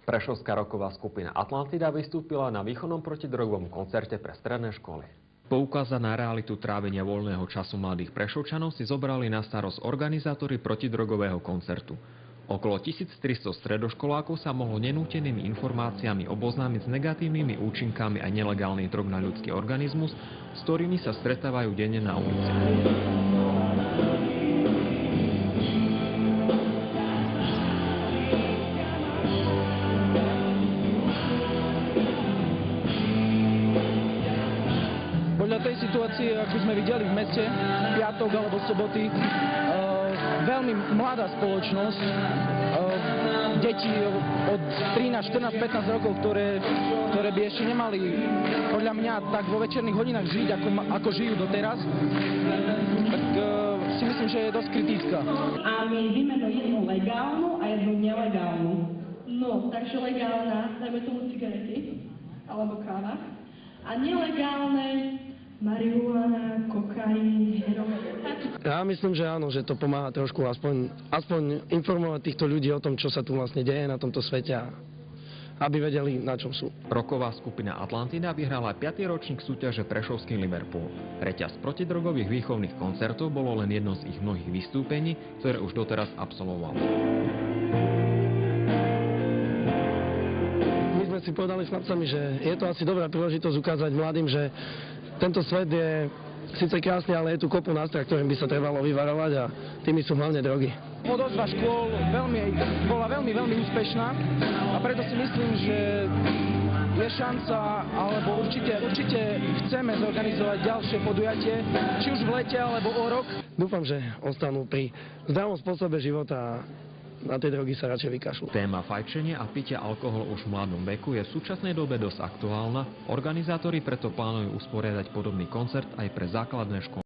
Prešovská rocková skupina Atlantida vystúpila na východnom protidrogovom koncerte pre stredné školy. Poukázať na realitu trávenia voľného času mladých Prešovčanov si zobrali na starosť organizátori protidrogového koncertu. Okolo 1300 stredoškolákov sa mohlo nenútenými informáciami oboznámiť s negatívnymi účinkami aj nelegálnych drog na ľudský organizmus, s ktorými sa stretávajú denne na ulici. Podľa tej situácie, ako sme videli v meste, piatok alebo soboty, veľmi mladá spoločnosť, deti od 13, 14, 15 rokov, ktoré by ešte nemali, podľa mňa, tak vo večerných hodinách žiť, ako žijú doteraz, tak si myslím, že je dosť kritická. A my vymeno jednu legálnu a jednu nelegálnu. No, takže legálna, dajme tomu cigarety, alebo káva. A nelegálne marihuana, kokain, heroin. Ja myslím, že áno, že to pomáha trošku aspoň informovať týchto ľudí o tom, čo sa tu vlastne deje na tomto svete, aby vedeli, na čom sú. Rocková skupina Atlantida vyhrala 5. ročník súťaže Prešovský Liverpool. Reťaz protidrogových výchovných koncertov bolo len jedno z ich mnohých vystúpení, ktoré už doteraz absolvoval. My sme si povedali s chlapcami, že je to asi dobrá príležitosť ukázať mladým, že tento svet je síce krásny, ale je tu kopu nástrah, ktorým by sa trebalo vyvarovať a tými sú hlavne drogy. Odozva škôl bola veľmi úspešná a preto si myslím, že je šanca, alebo určite chceme zorganizovať ďalšie podujatie, či už v lete alebo o rok. Dúfam, že ostanú pri zdravom spôsobe života a na tie drogy sa radšej vykašľú. Téma fajčenia a pitia alkohol už v mladom veku je v súčasnej dobe dosť aktuálna. Organizátori preto plánujú usporiadať podobný koncert aj pre základné školy.